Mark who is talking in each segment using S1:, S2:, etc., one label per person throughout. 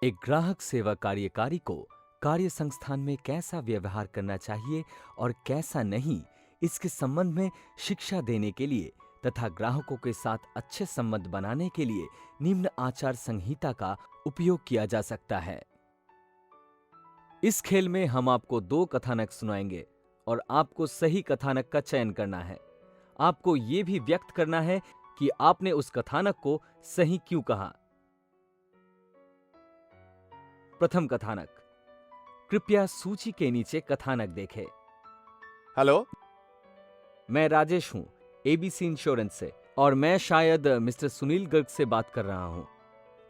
S1: एक ग्राहक सेवा कार्यकारी को कार्य संस्थान में कैसा व्यवहार करना चाहिए और कैसा नहीं, इसके संबंध में शिक्षा देने के लिए तथा ग्राहकों के साथ अच्छे संबंध बनाने के लिए निम्न आचार संहिता का उपयोग किया जा सकता है। इस खेल में हम आपको 2 कथानक सुनाएंगे और आपको सही कथानक का चयन करना है। आपको ये भी व्यक्त करना है कि आपने उस कथानक को सही क्यों कहा। प्रथम कथानक, कृपया सूची के नीचे कथानक देखें।
S2: हेलो।
S1: मैं राजेश हूं, एबीसी इंश्योरेंस से, और मैं शायद मिस्टर सुनील गर्ग से बात कर रहा हूं।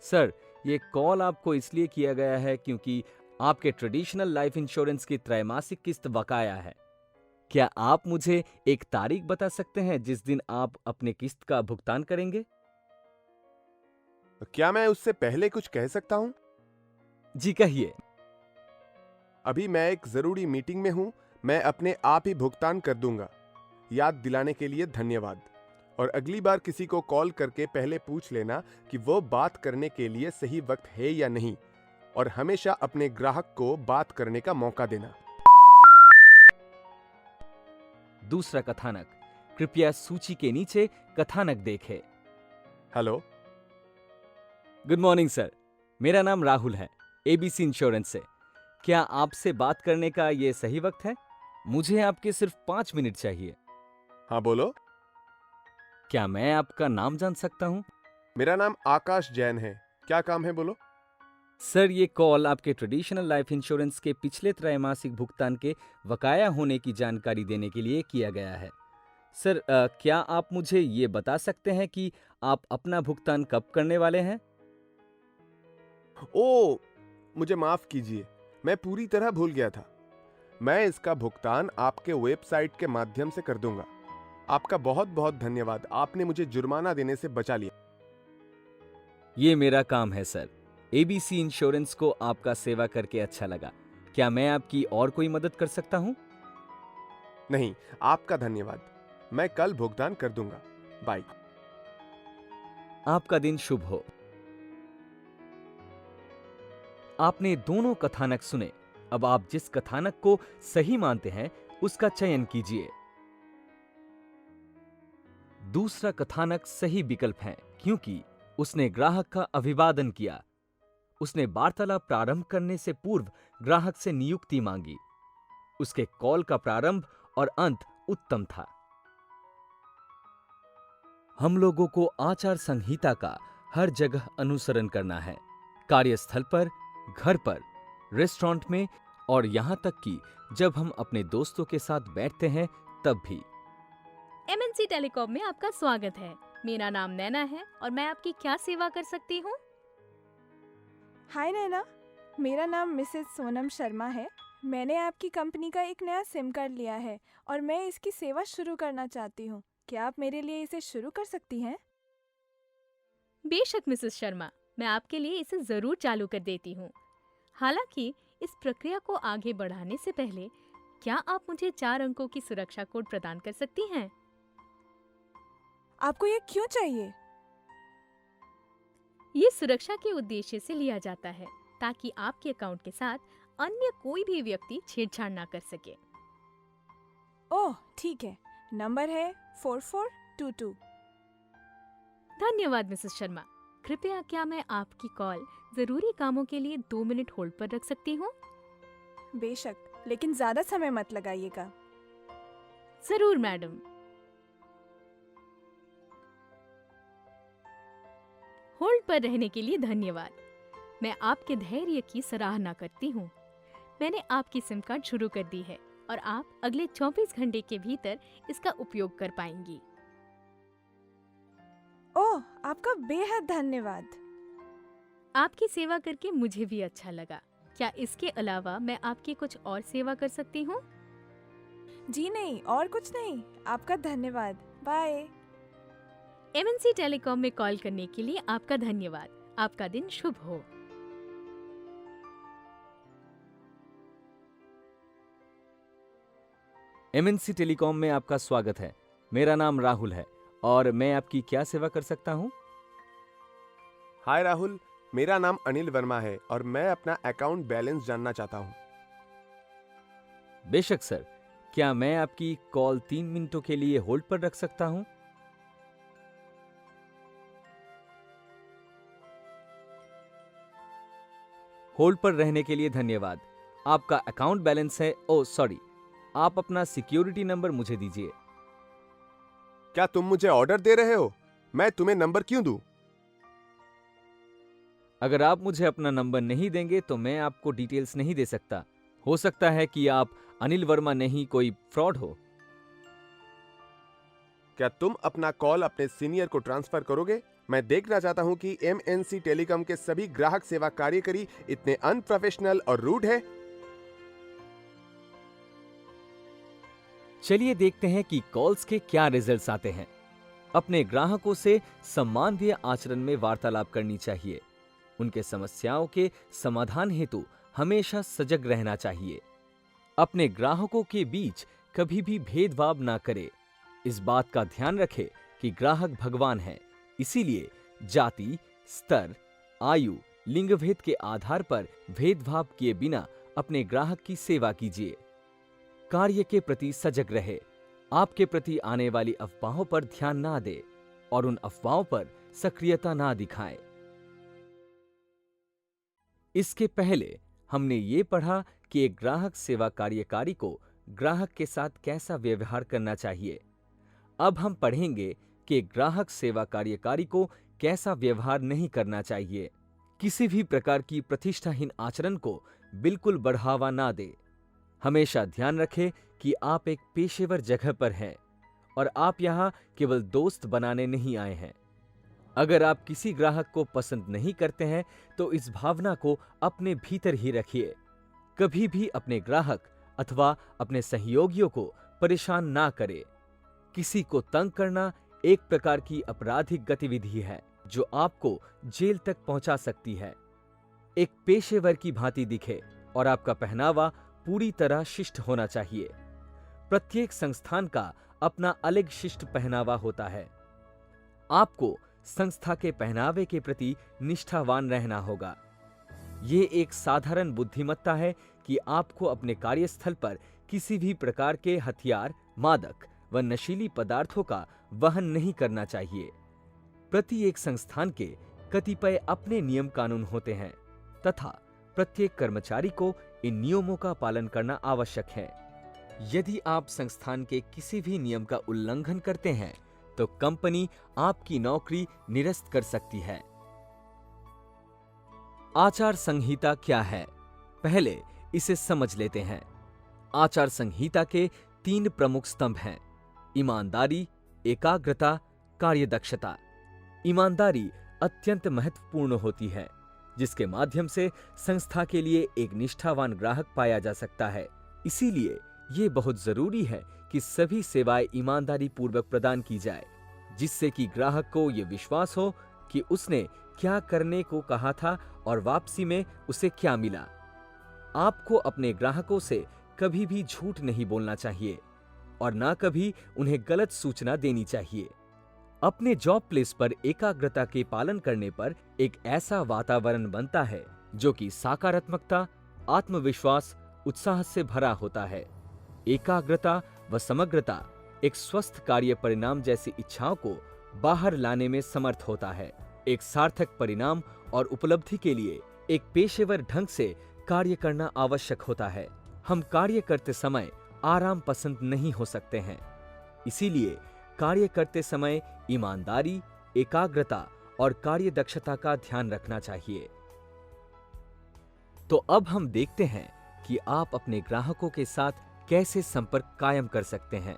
S1: सर, ये कॉल आपको इसलिए किया गया है क्योंकि आपके ट्रेडिशनल लाइफ इंश्योरेंस की त्रैमासिक किस्त बकाया है। क्या आप मुझे एक तारीख बता सकते हैं जिस दिन आप अपने किस्त का भुगतान करेंगे?
S2: क्या मैं उससे पहले कुछ कह सकता हूं?
S1: जी कहिए।
S2: अभी मैं एक जरूरी मीटिंग में हूं। मैं अपने आप ही भुगतान कर दूंगा। याद दिलाने के लिए धन्यवाद। और अगली बार किसी को कॉल करके पहले पूछ लेना कि वो बात करने के लिए सही वक्त है या नहीं, और हमेशा अपने ग्राहक को बात करने का मौका देना।
S1: दूसरा कथानक, कृपया सूची के नीचे कथानक देखें।
S2: हेलो।
S1: गुड मॉर्निंग सर, मेरा नाम राहुल है, एबीसी इंश्योरेंस से। क्या आपसे बात करने का ये सही वक्त है? मुझे आपके सिर्फ 5 मिनट चाहिए।
S2: हाँ बोलो।
S1: क्या मैं आपका नाम जान सकता हूं?
S2: मेरा नाम आकाश जैन है। क्या काम है बोलो।
S1: सर, ये कॉल आपके ट्रेडिशनल लाइफ इंश्योरेंस के पिछले त्रैमासिक भुगतान के बकाया होने की जानकारी देने के लिए किया गया है। सर, क्या आप मुझे ये बता सकते हैं कि आप अपना भुगतान कब करने वाले हैं?
S2: ओ, मुझे माफ कीजिए, मैं पूरी तरह भूल गया था। मैं इसका भुगतान आपके वेबसाइट के माध्यम से कर दूंगा। आपका बहुत बहुत धन्यवाद। आपने मुझे जुर्माना देने से बचा लिया।
S1: ये मेरा काम है सर। एबीसी इंश्योरेंस को आपका सेवा करके अच्छा लगा। क्या मैं आपकी और कोई मदद कर सकता हूं?
S2: नहीं, आपका धन्यवाद। मैं कल भुगतान कर दूंगा। बाय।
S1: आपका दिन शुभ हो। आपने दोनों कथानक सुने। अब आप जिस कथानक को सही मानते हैं उसका चयन कीजिए। दूसरा कथानक सही विकल्प है क्योंकि उसने ग्राहक का अभिवादन किया। उसने वार्तालाप प्रारंभ करने से पूर्व ग्राहक से नियुक्ति मांगी। उसके कॉल का प्रारंभ और अंत उत्तम था। हम लोगों को आचार संहिता का हर जगह अनुसरण करना है, कार्यस्थल पर, घर पर, रेस्टोरेंट में, और यहां तक कि जब हम अपने दोस्तों के साथ बैठते हैं तब भी।
S3: एमएनसी टेलीकॉम में आपका स्वागत है। मेरा नाम नैना है और मैं आपकी क्या सेवा कर सकती हूँ?
S4: हाय नैना, मेरा नाम मिसेस सोनम शर्मा है। मैंने आपकी कंपनी का एक नया सिम कार्ड लिया है और मैं इसकी सेवा शुरू करना चाहती हूँ। क्या आप मेरे लिए इसे शुरू कर सकती हैं?
S3: बेशक मिसेस शर्मा, मैं आपके लिए इसे जरूर चालू कर देती हूँ। हालांकि इस प्रक्रिया को आगे बढ़ाने से पहले क्या आप मुझे 4 अंकों की सुरक्षा कोड प्रदान कर सकती हैं?
S4: आपको ये क्यों चाहिए?
S3: ये सुरक्षा के उद्देश्य से लिया जाता है ताकि आपके अकाउंट के साथ अन्य कोई भी व्यक्ति छेड़छाड़ ना कर सके।
S4: ओह ठीक है, नंबर है 4422।
S3: धन्यवाद मिसेस शर्मा। कृपया क्या मैं आपकी कॉल जरूरी कामों के लिए 2 मिनट होल्ड पर रख सकती हूँ?
S4: बेशक, लेकिन ज़्यादा समय मत लगाइएगा।
S3: जरूर मैडम। होल्ड पर रहने के लिए धन्यवाद। मैं आपके धैर्य की सराहना करती हूँ। मैंने आपकी सिम कार्ड शुरू कर दी है और आप अगले 24 घंटे के भीतर इसका उपयोग कर पाएंगी।
S4: ओह, आपका बेहद धन्यवाद।
S3: आपकी सेवा करके मुझे भी अच्छा लगा। क्या इसके अलावा मैं आपकी कुछ और सेवा कर सकती हूँ?
S4: जी नहीं, और कुछ नहीं। आपका धन्यवाद। बाय।
S3: एमएनसी टेलीकॉम में कॉल करने के लिए आपका धन्यवाद। आपका दिन शुभ हो।
S1: एमएनसी टेलीकॉम में आपका स्वागत है। मेरा नाम राहुल है और मैं आपकी क्या सेवा कर सकता हूं?
S2: हाय राहुल, मेरा नाम अनिल वर्मा है और मैं अपना अकाउंट बैलेंस जानना चाहता हूँ।
S1: बेशक सर, क्या मैं आपकी कॉल 3 मिनटों के लिए होल्ड पर रख सकता हूं? होल्ड पर रहने के लिए धन्यवाद। आपका अकाउंट बैलेंस है, ओ सॉरी, आप अपना सिक्योरिटी नंबर मुझे दीजिए।
S2: क्या तुम मुझे ऑर्डर दे रहे हो? मैं तुम्हें नंबर क्यों दूं?
S1: अगर आप मुझे अपना नंबर नहीं देंगे तो मैं आपको डिटेल्स नहीं दे सकता। हो सकता है कि आप अनिल वर्मा नहीं कोई फ्रॉड हो।
S2: क्या तुम अपना कॉल अपने सीनियर को ट्रांसफर करोगे? मैं देखना चाहता हूं कि एमएनसी टेलीकॉम के सभी ग्राहक सेवा कार्यकारी इतने अनप्रोफेशनल और रूड है।
S1: चलिए देखते हैं कि कॉल्स के क्या रिजल्ट्स आते हैं। अपने ग्राहकों से सम्माननीय आचरण में वार्तालाप करनी चाहिए। उनके समस्याओं के समाधान हेतु हमेशा सजग रहना चाहिए। अपने ग्राहकों के बीच कभी भी भेदभाव ना करें। इस बात का ध्यान रखें कि ग्राहक भगवान हैं, इसीलिए जाति, स्तर, आयु, लिंग भेद के आधार पर भेदभाव किए बिना अपने ग्राहक की सेवा कीजिए। कार्य के प्रति सजग रहे। आपके प्रति आने वाली अफवाहों पर ध्यान ना दें और उन अफवाहों पर सक्रियता ना दिखाएं। इसके पहले हमने ये पढ़ा कि एक ग्राहक सेवा कार्यकारी को ग्राहक के साथ कैसा व्यवहार करना चाहिए। अब हम पढ़ेंगे कि एक ग्राहक सेवा कार्यकारी को कैसा व्यवहार नहीं करना चाहिए। किसी भी प्रकार की प्रतिष्ठाहीन आचरण को बिल्कुल बढ़ावा ना दे। हमेशा ध्यान रखें कि आप एक पेशेवर जगह पर हैं और आप यहाँ केवल दोस्त बनाने नहीं आए हैं। अगर आप किसी ग्राहक को पसंद नहीं करते हैं तो इस भावना को अपने भीतर ही रखिए। कभी भी अपने ग्राहक अथवा अपने सहयोगियों को परेशान ना करें। किसी को तंग करना एक प्रकार की आपराधिक गतिविधि है जो आपको जेल तक पहुंचा सकती है। एक पेशेवर की भांति दिखे और आपका पहनावा पूरी तरह शिष्ट होना चाहिए। प्रत्येक संस्थान का अपना अलग शिष्ट पहनावा होता है। आपको संस्था के पहनावे के प्रति निष्ठावान रहना होगा। ये एक साधारण बुद्धिमत्ता है कि आपको अपने कार्यस्थल पर किसी भी प्रकार के हथियार, मादक व नशीली पदार्थों का वहन नहीं करना चाहिए। प्रत्येक संस्थान के कतिपय अपने नियम कानून होते हैं तथा प्रत्येक कर्मचारी को इन नियमों का पालन करना आवश्यक है। यदि आप संस्थान के किसी भी नियम का उल्लंघन करते हैं तो कंपनी आपकी नौकरी निरस्त कर सकती है। आचार संहिता क्या है? पहले इसे समझ लेते हैं। आचार संहिता के 3 प्रमुख स्तंभ हैं: ईमानदारी, एकाग्रता, कार्यदक्षता। ईमानदारी अत्यंत महत्वपूर्ण होती है, जिसके माध्यम से संस्था के लिए एक निष्ठावान ग्राहक पाया जा सकता है। इसीलिए ये बहुत जरूरी है कि सभी सेवाएं ईमानदारी पूर्वक प्रदान की जाए, जिससे कि ग्राहक को ये विश्वास हो कि उसने क्या करने को कहा था और वापसी में उसे क्या मिला। आपको अपने ग्राहकों से कभी भी झूठ नहीं बोलना चाहिए और ना कभी उन्हें गलत सूचना देनी चाहिए। अपने जॉब प्लेस पर एकाग्रता के पालन करने पर एक ऐसा वातावरण बनता है जो कि सकारात्मकता, आत्मविश्वास, उत्साह से भरा होता है। एकाग्रता व समग्रता एक स्वस्थ कार्य परिणाम जैसी इच्छाओं को बाहर लाने में समर्थ होता है। एक सार्थक परिणाम और उपलब्धि के लिए एक पेशेवर ढंग से कार्य करना आवश्यक होता है। हम कार्य करते समय आराम पसंद नहीं हो सकते हैं, इसीलिए कार्य करते समय ईमानदारी, एकाग्रता और कार्यदक्षता का ध्यान रखना चाहिए। तो अब हम देखते हैं कि आप अपने ग्राहकों के साथ कैसे संपर्क कायम कर सकते हैं।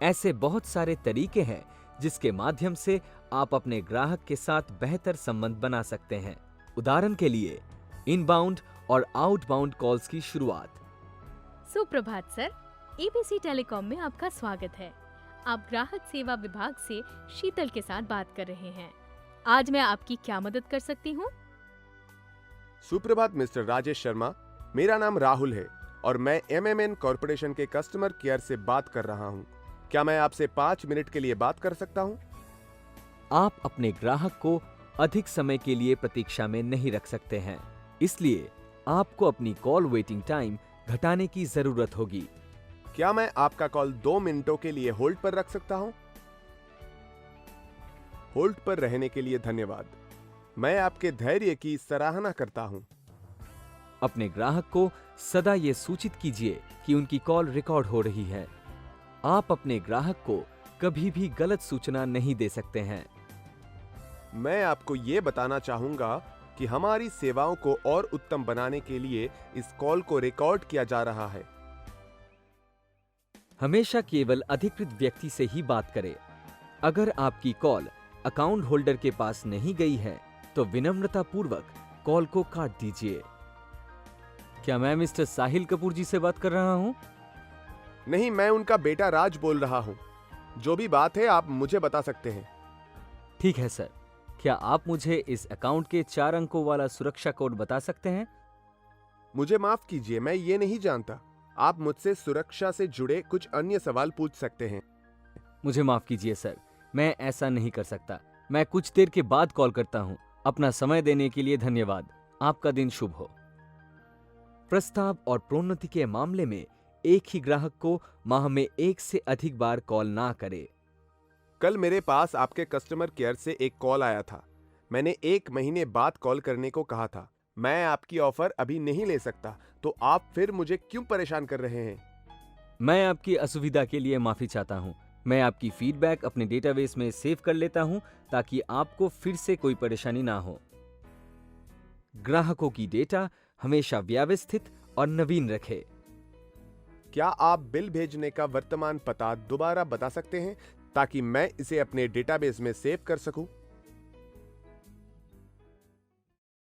S1: ऐसे बहुत सारे तरीके हैं जिसके माध्यम से आप अपने ग्राहक के साथ बेहतर संबंध बना सकते हैं। उदाहरण के लिए इनबाउंड और आउटबाउंड कॉल्स की शुरुआत।
S3: सुप्रभात सर, एबीसी टेलीकॉम में आपका स्वागत है। आप ग्राहक सेवा विभाग से शीतल के साथ बात कर रहे हैं। आज मैं आपकी क्या मदद कर सकती हूँ?
S2: सुप्रभात मिस्टर राजेश शर्मा, मेरा नाम राहुल है और मैं एमएमएन कॉर्पोरेशन के कस्टमर केयर से बात कर रहा हूँ। क्या मैं आपसे 5 मिनट के लिए बात कर सकता हूँ?
S1: आप अपने ग्राहक को अधिक समय के लिए प्रतीक्षा में नहीं रख सकते हैं। इसलिए आपको अपनी कॉल वेटिंग टाइम घटाने की जरूरत होगी।
S2: क्या मैं आपका कॉल 2 मिनटों के लिए होल्ड पर रख सकता हूं? होल्ड पर रहने के लिए धन्यवाद। मैं आपके धैर्य की सराहना करता हूं।
S1: अपने ग्राहक को सदा ये सूचित कीजिए कि उनकी कॉल रिकॉर्ड हो रही है। आप अपने ग्राहक को कभी भी गलत सूचना नहीं दे सकते हैं।
S2: मैं आपको ये बताना चाहूंगा कि हमारी सेवाओं को और उत्तम बनाने के लिए इस कॉल को रिकॉर्ड किया जा रहा है।
S1: हमेशा केवल अधिकृत व्यक्ति से ही बात करें। अगर आपकी कॉल अकाउंट होल्डर के पास नहीं गई है तो विनम्रता पूर्वक कॉल को काट दीजिए। क्या मैं मिस्टर साहिल कपूर जी से बात कर रहा हूं?
S2: नहीं, मैं उनका बेटा राज बोल रहा हूं। जो भी बात है आप मुझे बता सकते हैं।
S1: ठीक है सर, क्या आप मुझे इस अकाउंट के 4 अंकों वाला सुरक्षा कोड बता सकते हैं?
S2: मुझे माफ कीजिए, मैं ये नहीं जानता। आप मुझसे सुरक्षा से जुड़े कुछ अन्य सवाल पूछ सकते हैं।
S1: मुझे माफ कीजिए सर, मैं ऐसा नहीं कर सकता। मैं कुछ देर के बाद कॉल करता हूं। अपना समय देने के लिए धन्यवाद। आपका दिन शुभ हो। प्रस्ताव और प्रोन्नति के मामले में एक ही ग्राहक को माह में 1 से अधिक बार कॉल ना करे।
S2: कल मेरे पास आपके कस्टमर केयर से एक कॉल आया था। मैंने 1 महीने बाद कॉल करने को कहा था। मैं आपकी ऑफर अभी नहीं ले सकता, तो आप फिर मुझे क्यों परेशान कर रहे हैं?
S1: मैं आपकी असुविधा के लिए माफी चाहता हूं। मैं आपकी फीडबैक अपने डेटाबेस में सेव कर लेता हूं ताकि आपको फिर से कोई परेशानी ना हो। ग्राहकों की डेटा हमेशा व्यवस्थित और नवीन रखें।
S2: क्या आप बिल भेजने का वर्तमान पता दोबारा बता सकते हैं ताकि मैं इसे अपने डेटाबेस में सेव कर सकूं?